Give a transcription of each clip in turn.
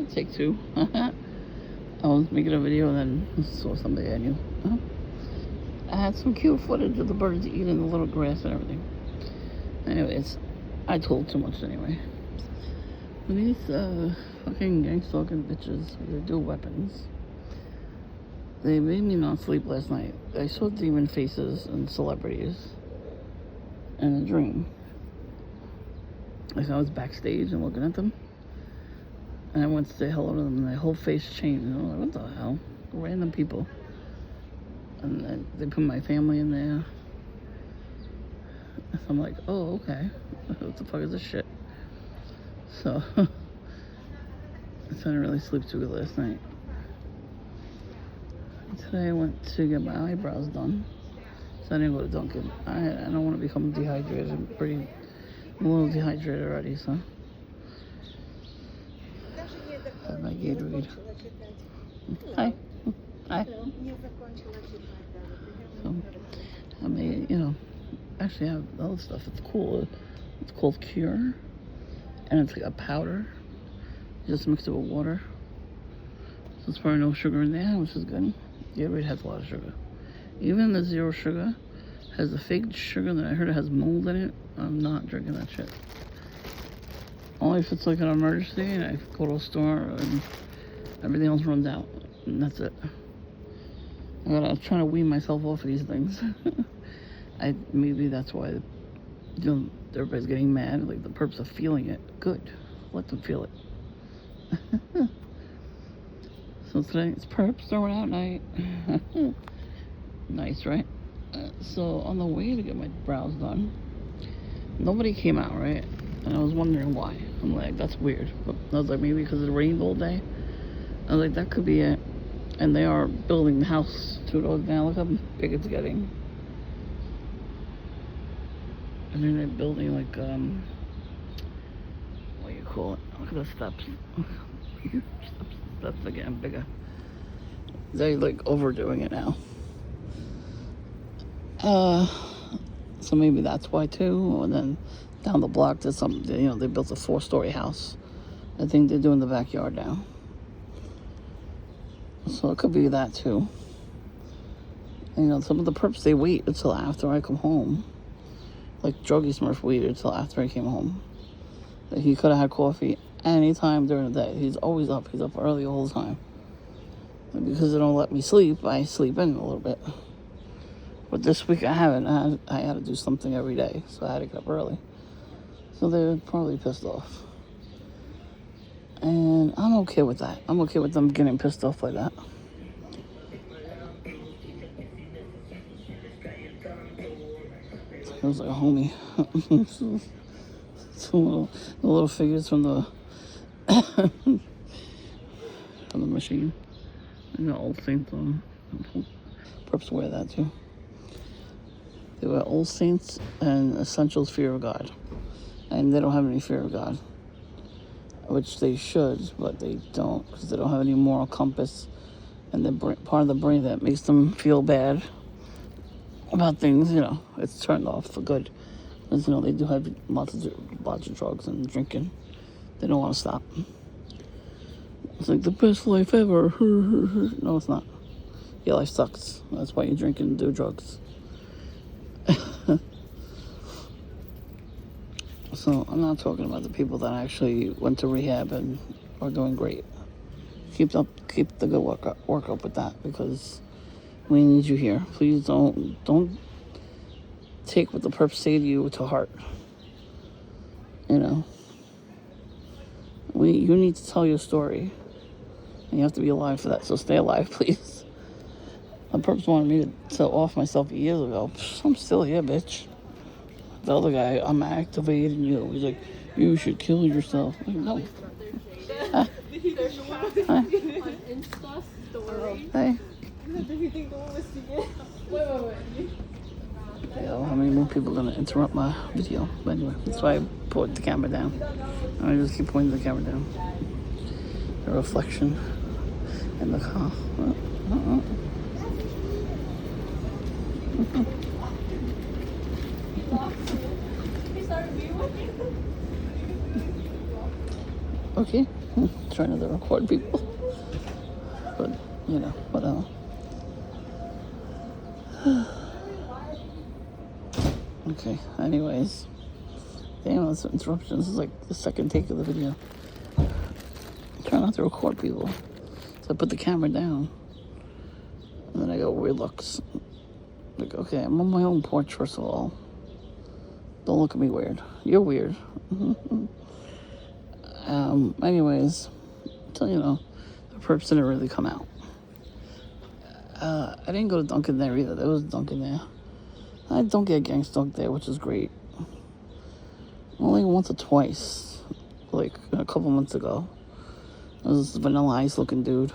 Take two. I was making a video and then saw somebody I knew. I had some cute footage of the birds eating the little grass and everything. Anyways, I told too much anyway. These fucking gang stalking bitches with their dual weapons. They made me not sleep last night. I saw demon faces and celebrities in a dream. Like I was backstage and looking at them. And I went to say hello to them and their whole face changed. And I was like, what the hell? Random people. And then they put my family in there. So I'm like, oh, okay. What the fuck is this shit? So, I didn't really sleep too good last night. Today I went to get my eyebrows done. So I didn't go to Dunkin'. I don't want to become dehydrated. I'm a little dehydrated already, so. Have my Gatorade. Hi. Hi. So, I made, actually I have other stuff. It's cool. It's called Cure. And it's like a powder. You just mix it with water. So there's probably no sugar in there, which is good. Gatorade has a lot of sugar. Even the zero sugar has the fake sugar that I heard it has mold in it. I'm not drinking that shit. Only if it's like an emergency and I go to a store and everything else runs out. And that's it. I'm trying to wean myself off of these things. Maybe that's why everybody's getting mad. Like the perps are feeling it. Good. Let them feel it. So today it's perps throwing out night. Nice, right? So on the way to get my brows done, nobody came out, right? And I was wondering why. I'm like, that's weird. But I was like, maybe because it rained all day. I was like, that could be it. And they are building the house 2 doors down. Look how big it's getting. And then they're building like, what do you call it? Look at the steps. Steps are getting bigger. They're like overdoing it now. So maybe that's why too. And then down the block there's something, they built a 4-story house. I think they're doing the backyard now. So it could be that too. And, some of the perps, they wait until after I come home. Like Druggy Smurf waited until after I came home. He could have had coffee anytime during the day. He's always up. He's up early all the time. And because they don't let me sleep, I sleep in a little bit. But this week I haven't. I had to do something every day, so I had to get up early. So they're probably pissed off. And I'm okay with that. I'm okay with them getting pissed off like that. It was like a homie. Some little figures from the from the machine. And the old saints on. Perps wear that too. They wear Old Saints and Essentials Fear of God. And they don't have any fear of God. Which they should, but they don't. Because they don't have any moral compass. And the part of the brain that makes them feel bad about things, it's turned off for good. Because, they do have lots of drugs and drinking. They don't want to stop. It's like the best life ever. No, it's not. Your life sucks. That's why you drink and do drugs. So I'm not talking about the people that actually went to rehab and are doing great. Keep the good work up with that, because we need you here. Please don't take what the perps say to you to heart. You need to tell your story, and you have to be alive for that. So stay alive, please. The perps wanted me to off myself years ago. I'm still here, bitch. The other guy, I'm activating you. He's like, you should kill yourself. I'm like, no. Hi. Hi. Hey. How many more people are going to interrupt my video? But anyway, that's why I put the camera down. I just keep pointing the camera down. The reflection in the car. Okay. trying not to record people. But, you know, whatever. Okay, anyways. Damn, that's an interruption. This is like the second take of the video. Try not to record people. So I put the camera down. And then I go weird looks. Like, okay, I'm on my own porch, first of all. Don't look at me weird. You're weird. Anyways, so, you know, the perps didn't really come out. I didn't go to Dunkin' there either. There was Dunkin' there. I don't get gang stalked there, which is great. Only once or twice, like a couple months ago. There was this Vanilla Ice looking dude.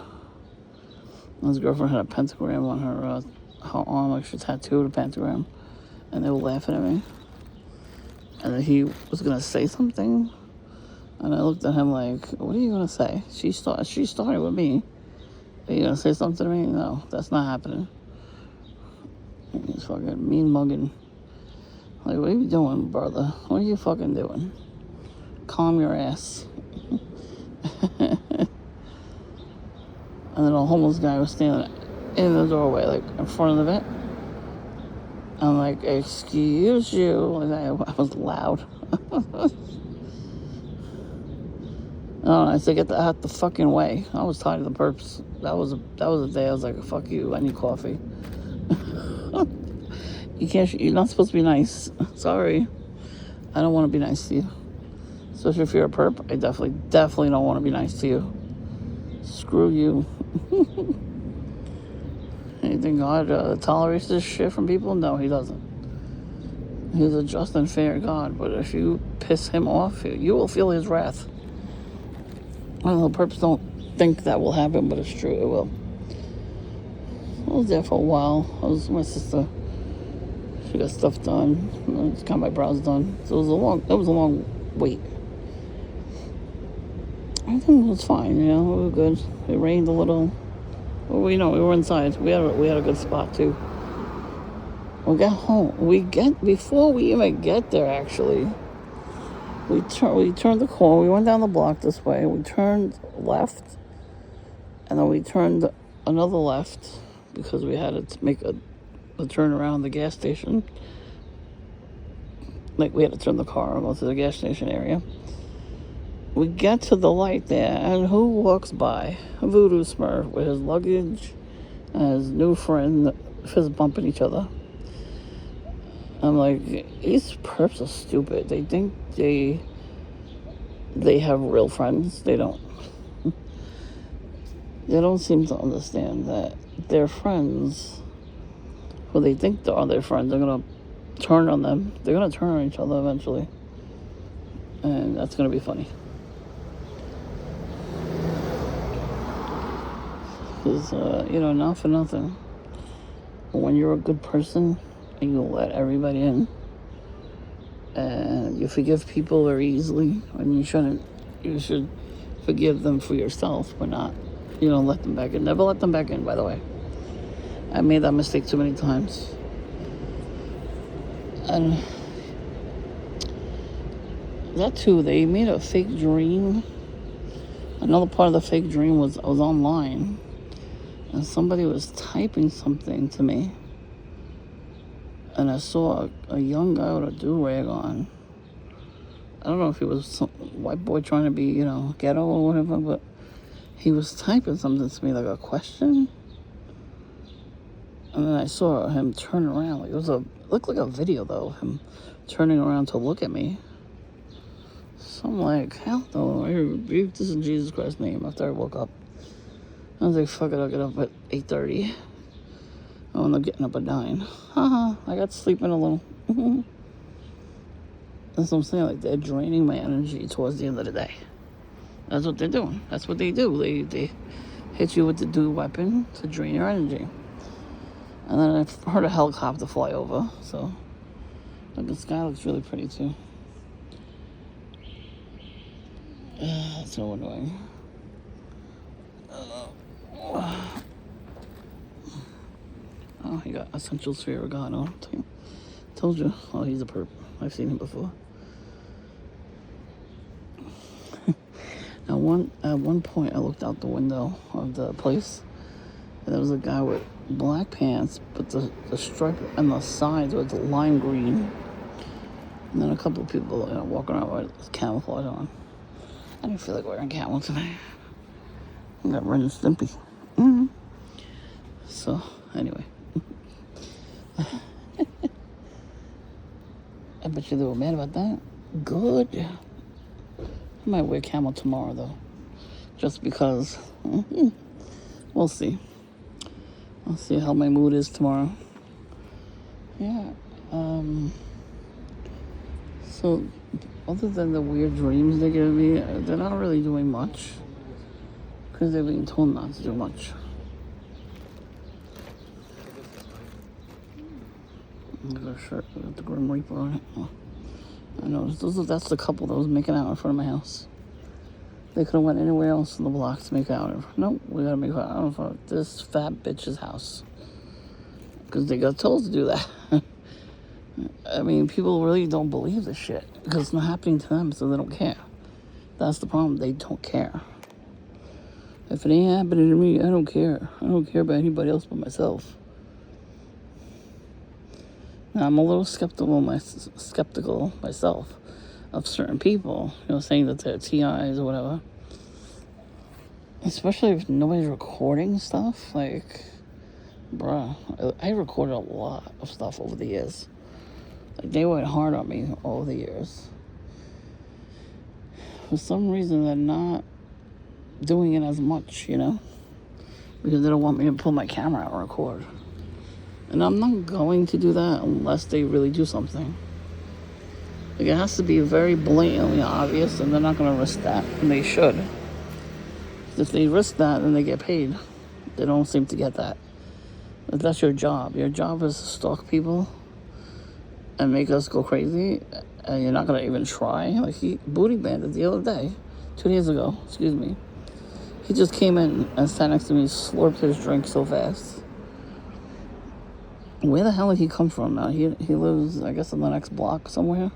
His girlfriend had a pentagram on her arm, like she tattooed a pentagram, and they were laughing at me. And then he was gonna say something, and I looked at him like, "What are you gonna say?" She started with me. Are you gonna say something to me? No, that's not happening. He's fucking mean mugging. Like, what are you doing, brother? What are you fucking doing? Calm your ass. And then a homeless guy was standing in the doorway, like in front of it. I'm like, excuse you. Like, I was loud. I said, get out the fucking way. I was tired of the perps. That was a day I was like, fuck you, I need coffee. You're not supposed to be nice. Sorry. I don't want to be nice to you. Especially if you're a perp, I definitely don't want to be nice to you. Screw you. You think God tolerates this shit from people? No, he doesn't. He's a just and fair God, but if you piss him off, you will feel his wrath. I don't know, perps don't think that will happen, but it's true, it will. I was there for a while. I was with my sister. She got stuff done. I just got my brows done. So it was a long wait. Everything was fine, you know, we were good. It rained a little. Well, we were inside. We had a good spot too. We got home. Before we even get there, actually, we turned the corner. We went down the block this way. We turned left, and then we turned another left because we had to make a turn around the gas station. Like, we had to turn the car and go to the gas station area. We get to the light there, and who walks by? A voodoo smurf with his luggage and his new friend fist bumping each other. I'm like, these perps are stupid. They think they have real friends. They don't. They don't seem to understand that their friends, who they think are their friends, they're going to turn on them. They're going to turn on each other eventually. And that's going to be funny. Because, not for nothing. When you're a good person and you let everybody in, and you forgive people very easily, and you should forgive them for yourself, but not, let them back in. Never let them back in, by the way. I made that mistake too many times. And that too, they made a fake dream. Another part of the fake dream was I was online. And somebody was typing something to me. And I saw a young guy with a do-rag on. I don't know if he was some white boy trying to be, ghetto or whatever, but he was typing something to me, like a question. And then I saw him turn around. It looked like a video, though, him turning around to look at me. So I'm like, hell no, I rebuked this in Jesus Christ's name after I woke up. I was like, fuck it, I'll get up at 8:30. I end up getting up at 9. I got sleeping a little. That's what I'm saying, like, they're draining my energy towards the end of the day. That's what they're doing. That's what they do. They hit you with the dude weapon to drain your energy. And then I heard a helicopter fly over, so the sky looks really pretty too. That's so annoying. Oh, he got essential sphere oregano. Told you. Oh, he's a perp. I've seen him before. Now, At one point, I looked out the window of the place, and there was a guy with black pants, but the stripe on the sides was lime green. And then a couple of people, walking around with camouflage on. I didn't feel like wearing camo today. I got Ren and Stimpy. Mm-hmm. So, anyway. I bet you they were mad about that. Good. I might wear camo tomorrow, though. Just because. We'll see. I'll see how my mood is tomorrow. Yeah. So, other than the weird dreams they give me, they're not really doing much. Because they're being told not to do much. There's a shirt with the Grim Reaper on it. Oh, I noticed. That's the couple that was making out in front of my house. They could have went anywhere else in the block to make out. Nope, we gotta make out in front of this fat bitch's house. Because they got told to do that. I mean, people really don't believe this shit. Because it's not happening to them, so they don't care. That's the problem. They don't care. If it ain't happening to me, I don't care. I don't care about anybody else but myself. Now, I'm a little skeptical myself of certain people, saying that they're TIs or whatever. Especially if nobody's recording stuff. Like, bruh, I recorded a lot of stuff over the years. Like, they went hard on me all the years. For some reason, they're not doing it as much, because they don't want me to pull my camera out and record. And I'm not going to do that unless they really do something. Like, it has to be very blatantly obvious, and they're not going to risk that, and they should. If they risk that, then they get paid. They don't seem to get that. But that's your job. Your job is to stalk people and make us go crazy, and you're not going to even try. Like, he booty banded the other day, 2 days ago, excuse me. He just came in and sat next to me, slurped his drink so fast. Where the hell did he come from now? He lives, I guess, in the next block somewhere.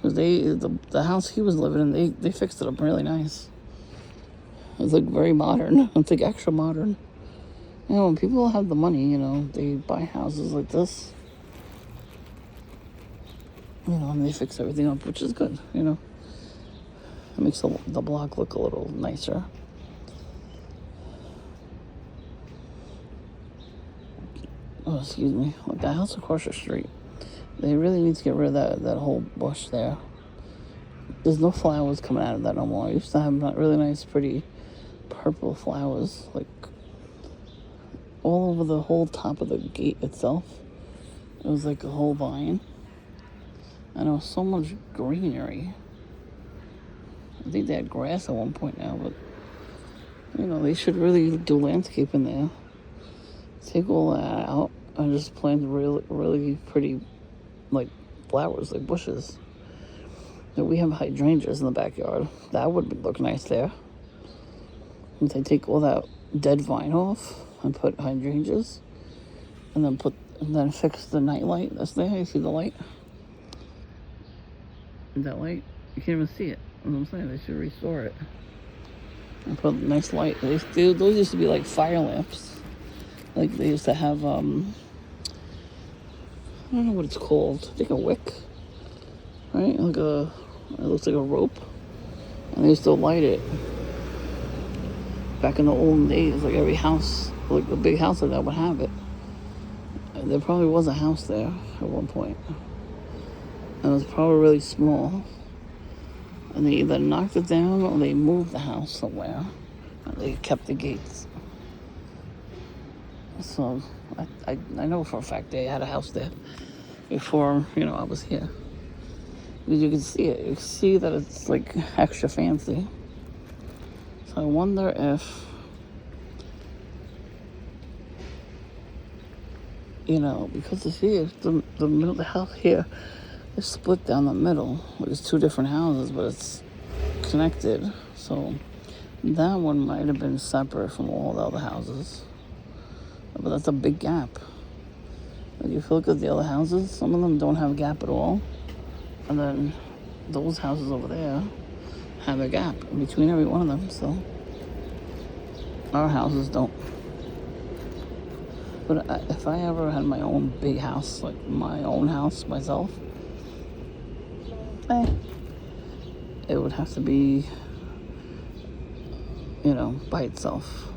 Because the house he was living in, they fixed it up really nice. It's like very modern. It's like extra modern. When people have the money, they buy houses like this. And they fix everything up, which is good, It makes the block look a little nicer. Oh, excuse me. Like that house across the street. They really need to get rid of that whole bush there. There's no flowers coming out of that no more. I used to have really nice, pretty purple flowers, like all over the whole top of the gate itself. It was like a whole vine. And there was so much greenery. I think they had grass at one point now, but they should really do landscaping there. Take all that out and just plant really, really pretty, like, flowers, like bushes. We have hydrangeas in the backyard. That would look nice there. If they take all that dead vine off and put hydrangeas, and then fix the night light that's there. You see the light? That light, you can't even see it. That's what I'm saying. They should restore it and put a nice light. Those used to be like fire lamps. Like they used to have, I don't know what it's called. I think a wick, right? It looks like a rope. And they used to light it. Back in the olden days, like every house, like a big house like that would have it. And there probably was a house there at one point. And it was probably really small. And they either knocked it down or they moved the house somewhere. And they kept the gates. So I know for a fact they had a house there before, I was here. Because you can see it. You can see that it's like extra fancy. So I wonder if, because it's here, the middle of the house here is split down the middle. There's two different houses, but it's connected. So that one might have been separate from all the other houses. But that's a big gap. Like if you look at the other houses, some of them don't have a gap at all. And then those houses over there have a gap in between every one of them, so our houses don't. But if I ever had my own big house, like my own house myself, it would have to be, by itself.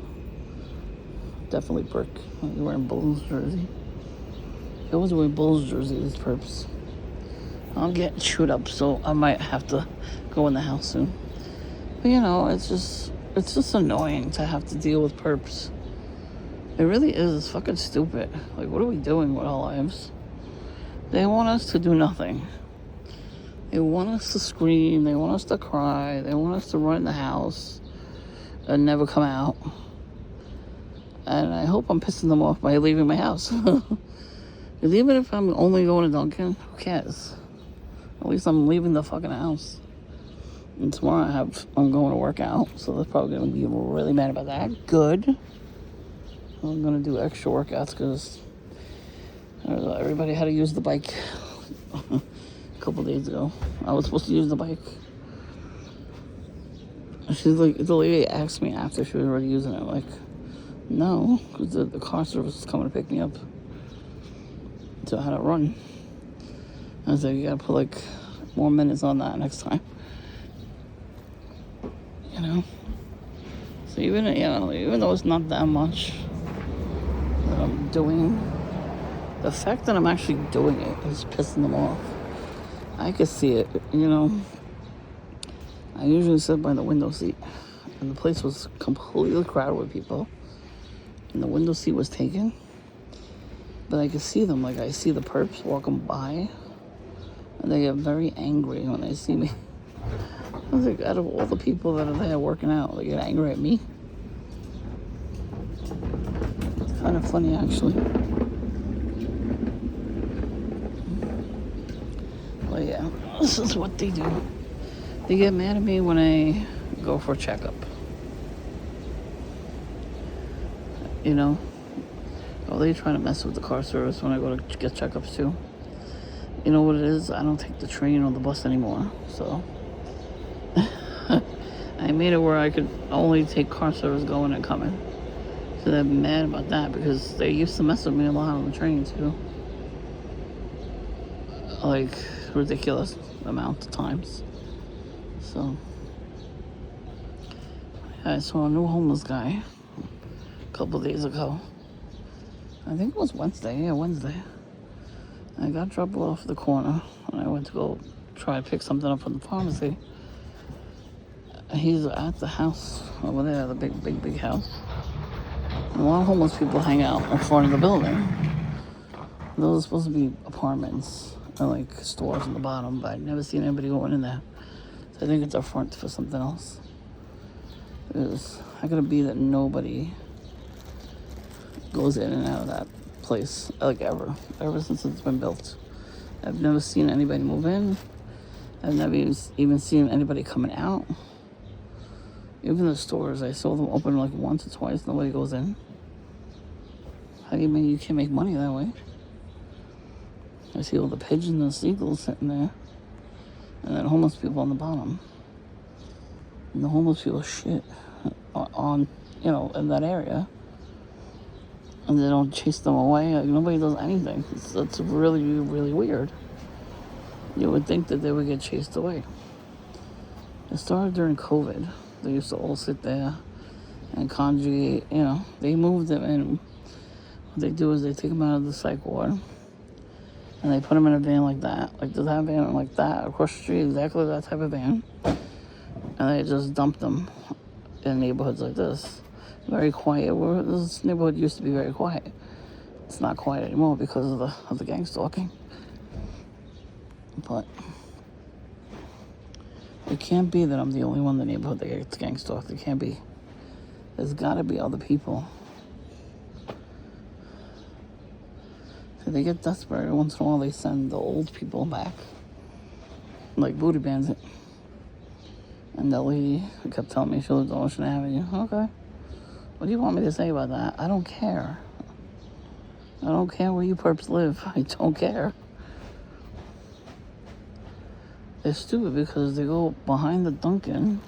Definitely brick. You're wearing Bulls jersey. I was wearing Bulls jersey, these perps. I'm getting chewed up, so I might have to go in the house soon. But it's just annoying to have to deal with perps. It really is. It's fucking stupid. Like, what are we doing with our lives? They want us to do nothing. They want us to scream. They want us to cry. They want us to run in the house and never come out. And I hope I'm pissing them off by leaving my house. Because even if I'm only going to Dunkin', who cares? At least I'm leaving the fucking house. And tomorrow I'm going to work out, so they're probably going to be really mad about that. Good. I'm going to do extra workouts because everybody had to use the bike a couple days ago. I was supposed to use the bike. She's like, the lady asked me after she was already using it, like, no, because the car service is coming to pick me up. So I had to run. I was like, you gotta put more minutes on that next time. So even though it's not that much that I'm doing, the fact that I'm actually doing it is pissing them off. I could see it, I usually sit by the window seat, and the place was completely crowded with people, and the window seat was taken. But I could see them, I see the perps walking by, and they get very angry when they see me. I was like, out of all the people that are there working out, they get angry at me. It's kind of funny, actually. Well, yeah, this is what they do. They get mad at me when I go for a checkup. Oh, they trying to mess with the car service when I go to get checkups too. You know what it is? I don't take the train or the bus anymore, so I made it where I could only take car service going and coming. So they're mad about that because they used to mess with me a lot on the train too. Like, ridiculous amount of times. So I saw a new homeless guy a couple days ago. I think it was Wednesday. Yeah, Wednesday. I got dropped off the corner and I went to go try to pick something up from the pharmacy. He's at the house over there, the big house. And a lot of homeless people hang out in front of the building. Those are supposed to be apartments or stores on the bottom, but I've never seen anybody going in there. So I think it's a front for something else. It's not gonna be that nobody goes in and out of that place ever since it's been built. I've never seen anybody move in. I've never even seen anybody coming out. Even the stores, I saw them open once or twice. Nobody goes in. How do you mean you can't make money that way? I see all the pigeons and seagulls sitting there, and then homeless people on the bottom. And the homeless people shit on in that area. And they don't chase them away. Nobody does anything. That's really, really weird. You would think that they would get chased away. It started during COVID. They used to all sit there and conjugate. They moved them in. What they do is they take them out of the psych ward and they put them in a van like that. There's that van like that across the street, exactly that type of van. And they just dump them in neighborhoods like this. Very quiet. This neighborhood used to be very quiet. It's not quiet anymore because of the gang stalking. But it can't be that I'm the only one in the neighborhood that gets gang stalked. It can't be. There's got to be other people. So they get desperate. Every once in a while, they send the old people back, like Booty Bandit. And that lady kept telling me she lives on Ocean Avenue. Okay. What do you want me to say about that? I don't care. I don't care where you perps live. I don't care. They're stupid because they go behind the Dunkin',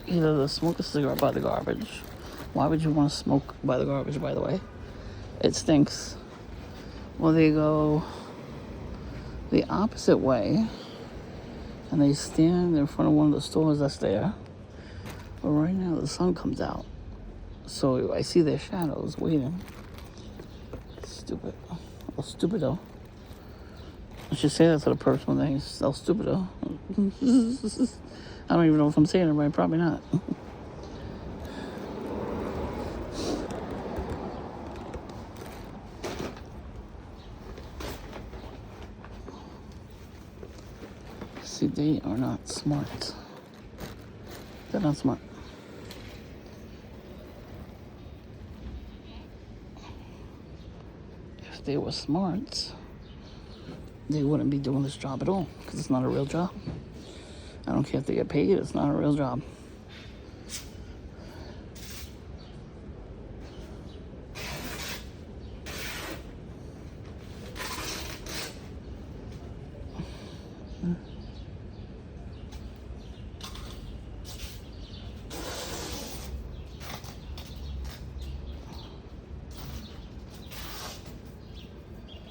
either to smoke a cigarette by the garbage. Why would you want to smoke by the garbage, by the way? It stinks. Or they go the opposite way and they stand in front of one of the stores that's there. But right now the sun comes out, so I see their shadows waiting. Stupid. Oh, stupido. I should say that to the Perps when they sell stupido. I don't even know if I'm saying it right. Probably not. See, they are not smart. They're not smart. If they were smart, they wouldn't be doing this job at all, because it's not a real job. I don't care if they get paid, it's not a real job.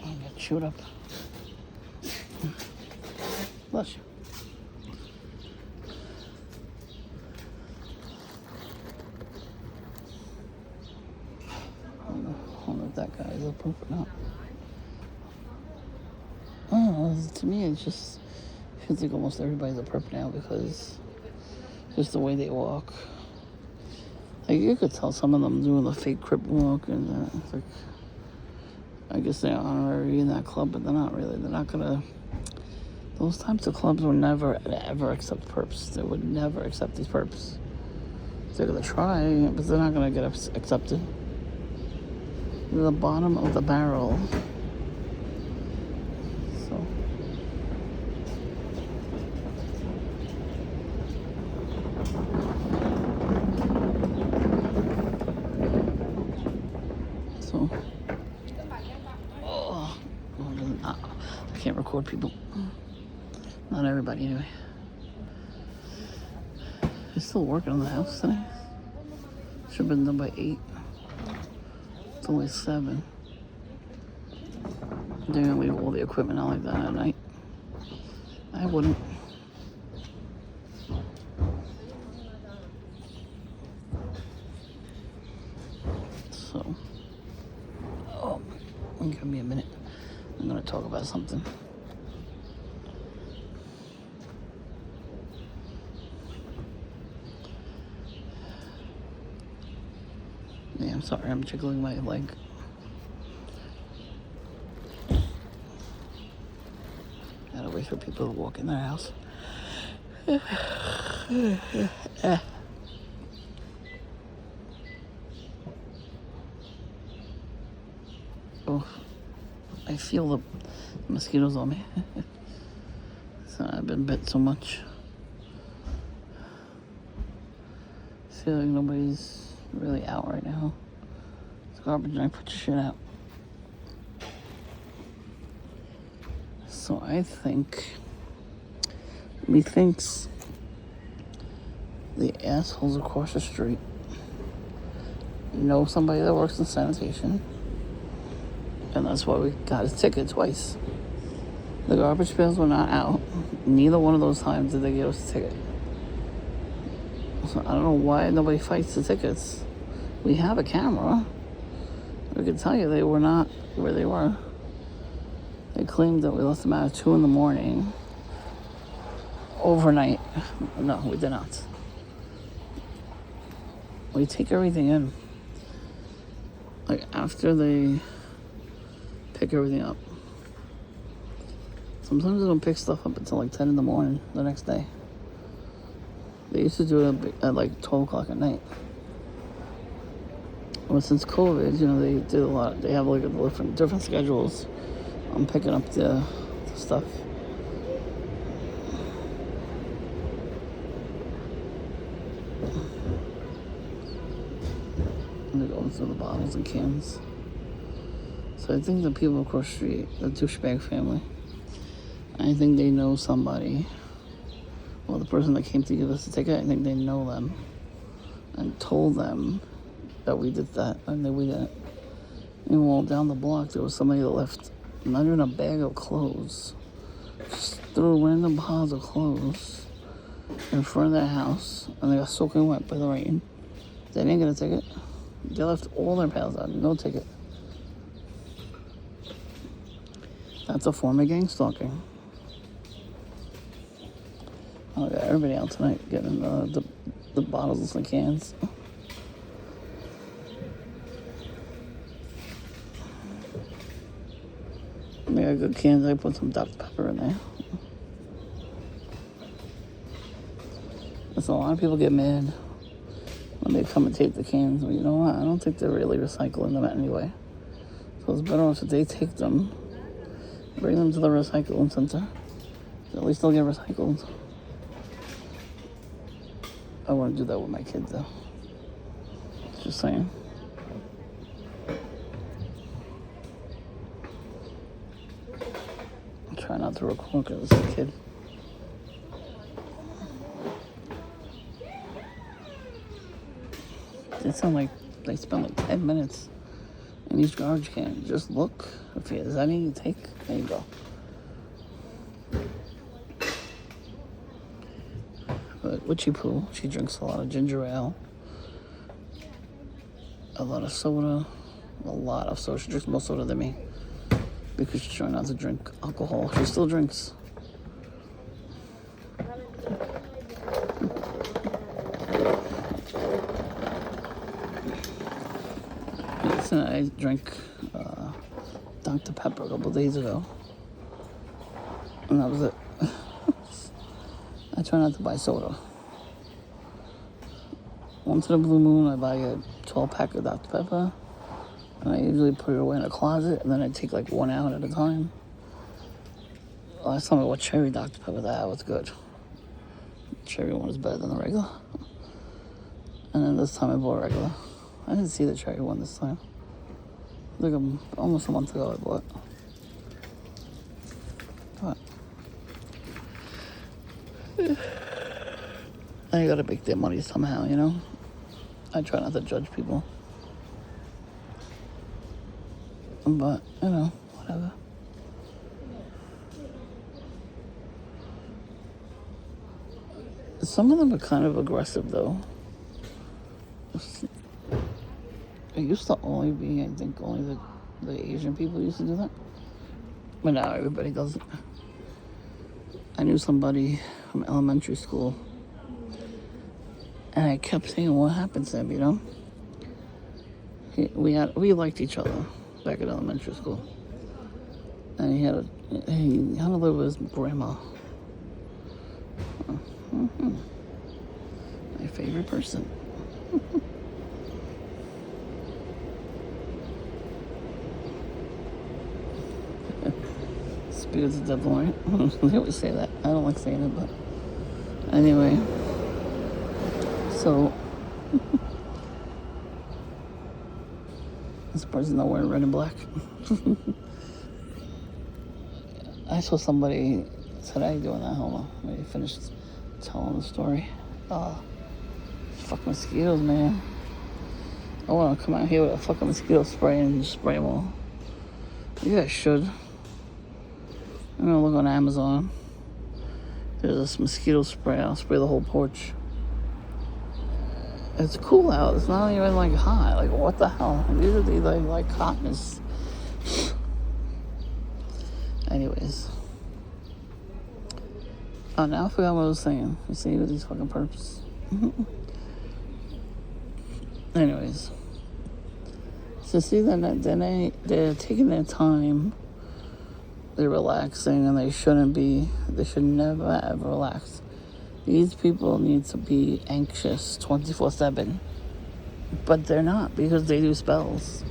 I'm gonna chew it up. Bless you. I don't know if that guy is a perp or not. I don't know, to me it just feels like almost everybody's a perp now because just the way they walk. Like, you could tell some of them doing the fake crip walk, and it's like, I guess they're honorary in that club, but they're not really. They're not gonna. Those types of clubs will never, ever accept perps. They would never accept these perps. They're gonna try, but they're not gonna get accepted. They're the bottom of the barrel. So, I can't record people. Not everybody, anyway. They're still working on the house today. Should have been done by 8. It's only 7. They're gonna leave all the equipment out like that at night. I wouldn't. So, give me a minute. I'm gonna talk about something. Yeah, I'm sorry, I'm jiggling my leg. Gotta wait for people to walk in their house. Oh, I feel the mosquitoes on me. So I've been bit so much. I feel like nobody's really out right now. It's garbage night, put your shit out. So I think, methinks the assholes across the street know somebody that works in sanitation, and that's why we got his ticket twice. The garbage bins were not out. Neither one of those times did they give us a ticket. So I don't know why nobody fights the tickets. We have a camera. We can tell you they were not where they were. They claimed that we left them out at 2 a.m. overnight. No, we did not. We take everything in. Like, after they pick everything up. Sometimes they don't pick stuff up until like 10 a.m. the next day. They used to do it at like 12 o'clock at night. Well, since COVID, they did a lot. They have like different schedules on picking up the stuff. And they're going through the bottles and cans. So I think the people across the street, the douchebag family, I think they know somebody. Well, the person that came to give us the ticket, I think they know them and told them that we did that, and then we didn't. And well, down the block, there was somebody that left not even a bag of clothes, just threw random piles of clothes in front of their house, and they got soaking wet by the rain. They didn't get a ticket. They left all their piles out, no ticket. That's a form of gang stalking. I got everybody out tonight getting the bottles and cans. They got good cans. I put some Dr. Pepper in there. So a lot of people get mad when they come and take the cans. Well, you know what? I don't think they're really recycling them anyway. So it's better off if they take them, bring them to the recycling center. At least they'll get recycled. I wouldn't do that with my kids, though. Just saying. Try not to record because it's a kid. They sound like they spend like 10 minutes in each garbage can. Just look. If there's any you take, there you go. But Witchy Poo, she drinks a lot of ginger ale, a lot of soda. She drinks more soda than me because she's trying not to drink alcohol. She still drinks. Listen, I drank Dr. Pepper a couple days ago, and that was it. I try not to buy soda. Once in a blue moon, I buy a 12-pack of Dr. Pepper, and I usually put it away in a closet, and then I take like one out at a time. Last time I bought cherry Dr. Pepper, that was good. Cherry one is better than the regular. And then this time I bought regular. I didn't see the cherry one this time. Like almost a month ago I bought. But I gotta make their money somehow, you know? I try not to judge people. But, you know, whatever. Some of them are kind of aggressive, though. It used to only be, I think, only the Asian people used to do that. But now everybody does it. I knew somebody from elementary school, and I kept saying, what happened to him, you know? We liked each other back at elementary school. And he had to live with his grandma. Mm-hmm. My favorite person. Spirits of the devil, right? They always say that. I don't like saying it, but anyway. So this person's not wearing red and black. I saw somebody today doing that. Hold on, let me finish telling the story. Fuck mosquitoes, man. I want to come out here with a fucking mosquito spray and just spray them all. You guys should. I'm gonna look on Amazon. There's this mosquito spray. I'll spray the whole porch. It's cool out. It's not even like hot. Like what the hell? Usually they like hotness. Anyways. Oh, now I forgot what I was saying. You see with these fucking perps. Anyways. So see that then they're taking their time. They're relaxing, and they shouldn't be. They should never ever relax. These people need to be anxious 24/7, but they're not because they do spells.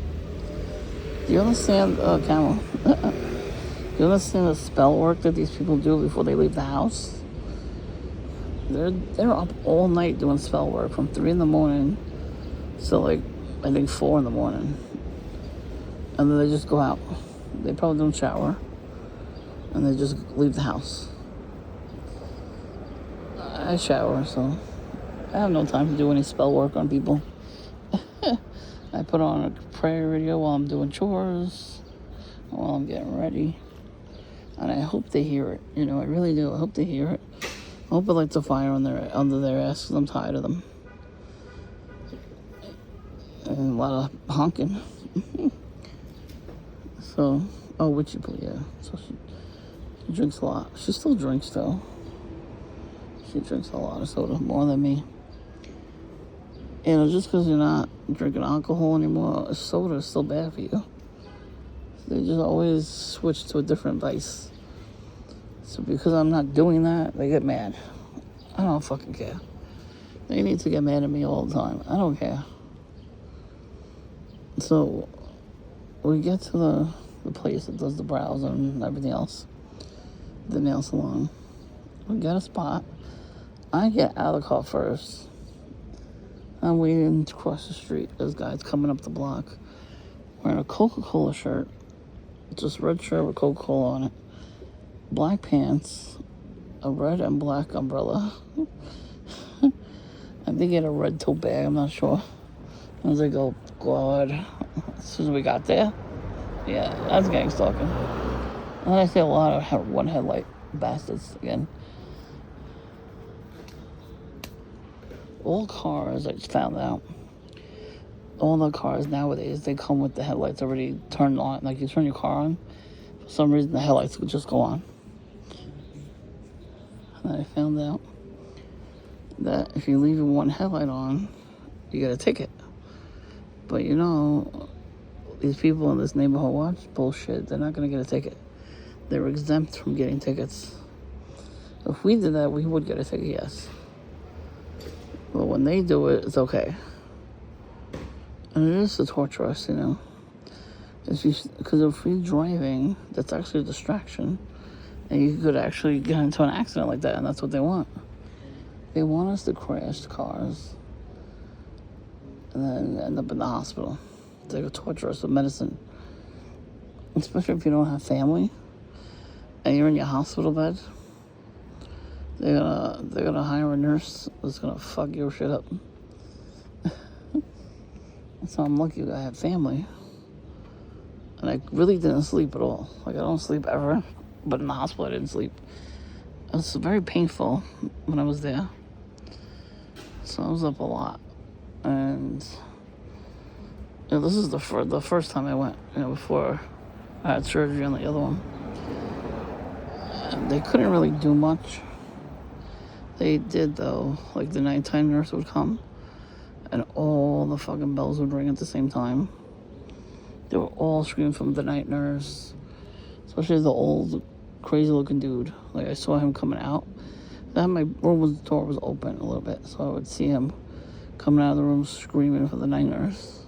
Do you understand, Camel? Do you understand the spell work that these people do before they leave the house? They're up all night doing spell work from 3 a.m. to like I think 4 a.m, and then they just go out. They probably don't shower. and they just leave the house. I shower, so I have no time to do any spell work on people. I put on a prayer video while I'm doing chores, while I'm getting ready. And I hope they hear it. You know, I really do. I hope they hear it. I hope it lights a fire under their ass, because I'm tired of them. And a lot of honking. So, Witchy Poo, yeah. So she drinks a lot. She still drinks, though. She drinks a lot of soda, more than me. You know, just because you're not drinking alcohol anymore, soda is still bad for you. They just always switch to a different vice. So because I'm not doing that, they get mad. I don't fucking care. They need to get mad at me all the time. I don't care. So we get to the place that does the brows and everything else, the nail salon. We get a spot. I get out of the car first. I'm waiting to cross the street. This guy's coming up the block wearing a Coca-Cola shirt. Just red shirt with Coca-Cola on it. Black pants. A red and black umbrella. I think he had a red tote bag. I'm not sure. I was like, oh, God. As soon as we got there. Yeah, that's gang stalking. And I see a lot of one headlight bastards again. All cars, I just found out, all the cars nowadays, they come with the headlights already turned on. Like, you turn your car on, for some reason the headlights would just go on. And I found out that if you leave one headlight on, you get a ticket. But you know, these people in this neighborhood watch bullshit. They're not going to get a ticket. They're exempt from getting tickets. If we did that, we would get a ticket, yes. But when they do it, it's okay. And it is to torture us, you know. Because if we're driving, that's actually a distraction. And you could actually get into an accident like that, and that's what they want. They want us to crash cars and then end up in the hospital. They could torture us with medicine. Especially if you don't have family and you're in your hospital bed. They're gonna hire a nurse that's gonna fuck your shit up. So I'm lucky I have family. And I really didn't sleep at all. Like, I don't sleep ever. But in the hospital, I didn't sleep. It was very painful when I was there. So I was up a lot. And you know, this is the first time I went, you know, before I had surgery on the other one. And they couldn't really do much. They did, though. Like, the nighttime nurse would come, and all the fucking bells would ring at the same time. They were all screaming from the night nurse, especially the old, crazy-looking dude. Like, I saw him coming out. Then my room door was open a little bit, so I would see him coming out of the room screaming for the night nurse.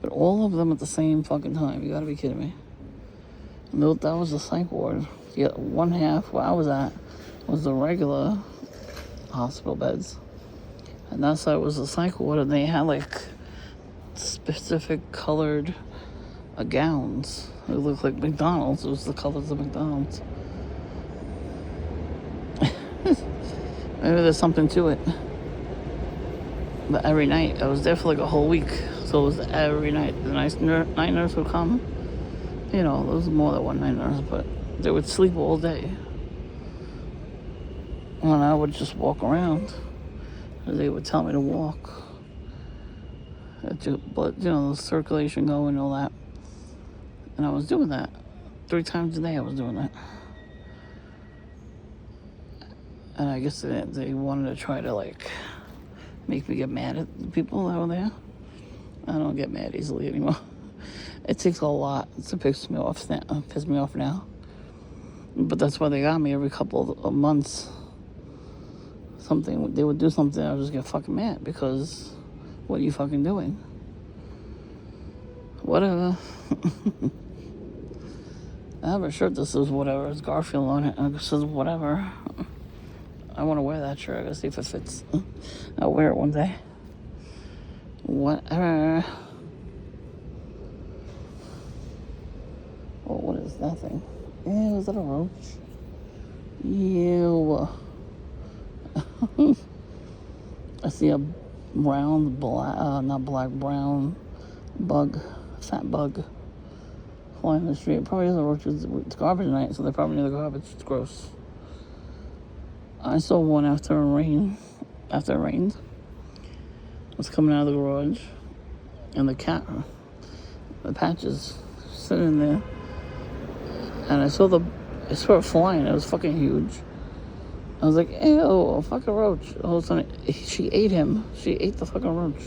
But all of them at the same fucking time. You gotta be kidding me. And that was the psych ward. Yeah, one half where I was at was the regular hospital beds, and that side was the psych ward, and they had like specific colored gowns. It looked like McDonald's. It was the colors of McDonald's. Maybe there's something to it. But every night, I was there for like a whole week, so it was every night. The night nurse would come. You know, there was more than one night nurse, but they would sleep all day. And I would just walk around. They would tell me to walk. But, you know, the circulation going and all that. And I was doing that. 3 times a day I was doing that. And I guess they wanted to try to, like, make me get mad at the people that were there. I don't get mad easily anymore. It takes a lot to piss me off now. But that's why they got me every couple of months. They would do something, I would just get fucking mad, because what are you fucking doing? Whatever. I have a shirt that says whatever. It's Garfield on it, and it says whatever. I want to wear that shirt. I gotta see if it fits. I'll wear it one day. Whatever. Oh, what is that thing? Ew, is that a roach? Ew. I see a brown, not black, brown bug, fat bug, flying in the street. It probably isn't a roach. It's garbage night, so they're probably near the garbage. It's gross. I saw one after it rained. After it rained, it was coming out of the garage, and the cat, the patches, sitting in there, and I saw it flying. It was fucking huge. I was like, ew, a fucking roach. All of a sudden, she ate him. She ate the fucking roach.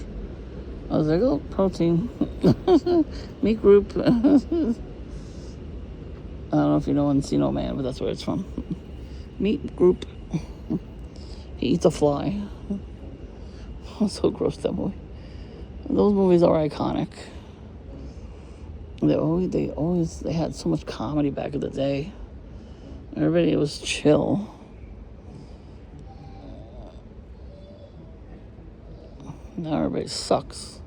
I was like, oh, protein. Meat group. I don't know if you know Encino Man, but that's where it's from. Meat group. He eats a fly. So gross, that movie. Those movies are iconic. They had so much comedy back in the day. Everybody was chill. Now everybody sucks.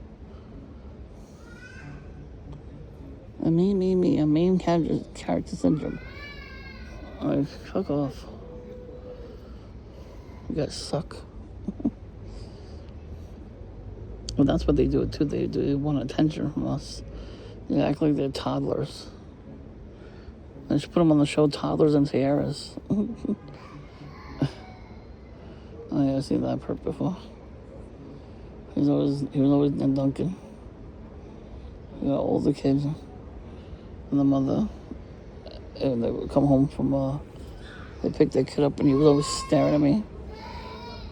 A main character syndrome. Like, fuck off. You guys suck. Well, that's what they do too. They want attention from us. They act like they're toddlers. They should put them on the show Toddlers and Tiaras. Oh yeah, I've seen that perp before. He was always in Duncan. You know, older kids and the mother. And they would come home from they picked their kid up and he was always staring at me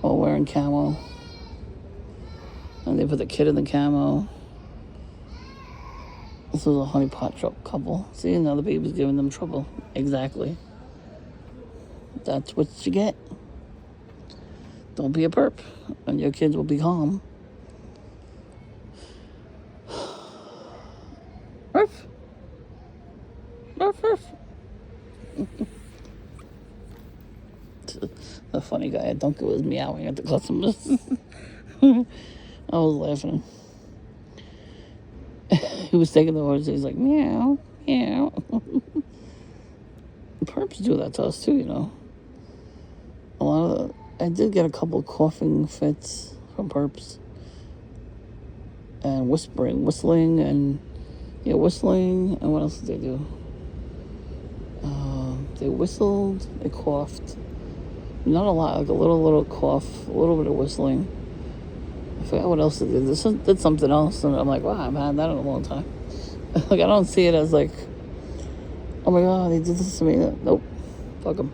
while wearing camo. And they put the kid in the camo. This was a honeypot couple. See, now the baby's giving them trouble. Exactly. That's what you get. Don't be a perp, and your kids will be calm. Ruff. Ruff, ruff. The funny guy at Dunkin' was meowing at the customers. I was laughing. He was taking the orders. He's like, meow, meow. Perps do that to us too, you know. I did get a couple of coughing fits from perps. And whistling, and what else did they do? They whistled, they coughed. Not a lot, like a little cough, a little bit of whistling. I forgot what else they did. This did something else, and I'm like, wow, I haven't had that in a long time. Like, I don't see it as like, oh my god, they did this to me. Nope, fuck them.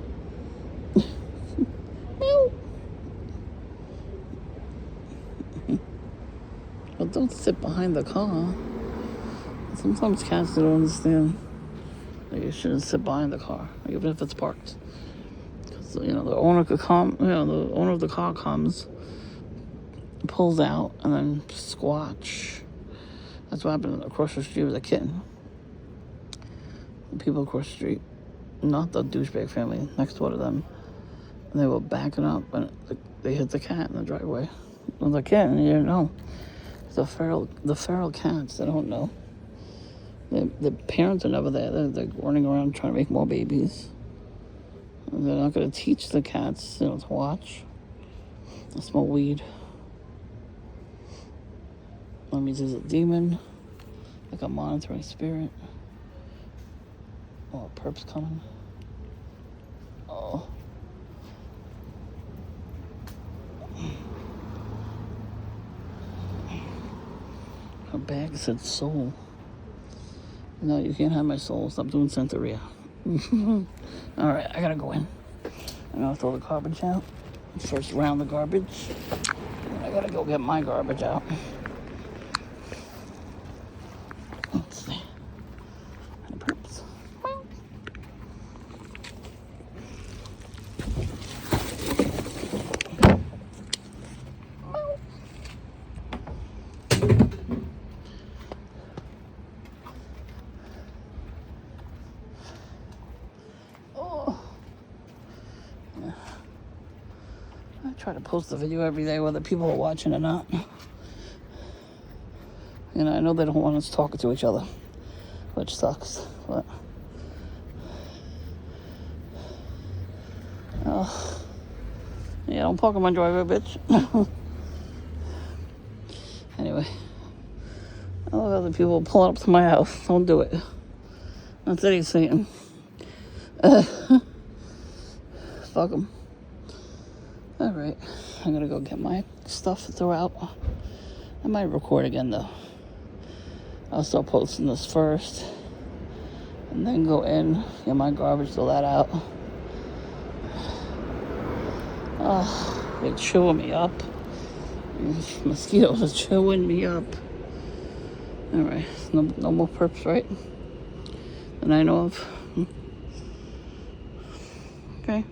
But don't sit behind the car. Sometimes cats don't understand. Like, you shouldn't sit behind the car, even if it's parked. Because, you know, the owner could come, the owner of the car comes, pulls out, and then squatch. That's what happened across the street with a kitten. The people across the street, not the douchebag family, next door to them, and they were backing up, and they hit the cat in the driveway. It was a kitten, you didn't know. The feral cats, they don't know. The parents are never there. They're running around trying to make more babies. And they're not going to teach the cats, to watch. They smell weed. That means there's a demon, like a monitoring spirit. Oh, a perp's coming. Oh. Her bag said soul. No, you can't have my soul. Stop doing Santeria. Alright, I gotta go in. I'm gonna throw the garbage out. First round the garbage. And I gotta go get my garbage out. Let's see. And Perps. Try to post a video every day whether people are watching or not. You know, I know they don't want us talking to each other, which sucks, but Yeah, don't park on my driveway, bitch. Anyway. I love other people pulling up to my house. Don't do it. That's what he's saying. Fuck them. Alright. I'm gonna go get my stuff to throw out. I might record again, though. I'll start posting this first. And then go in, get my garbage, throw that out. Oh, they're chewing me up. These mosquitoes are chewing me up. Alright, no more perps, right? That I know of. Okay.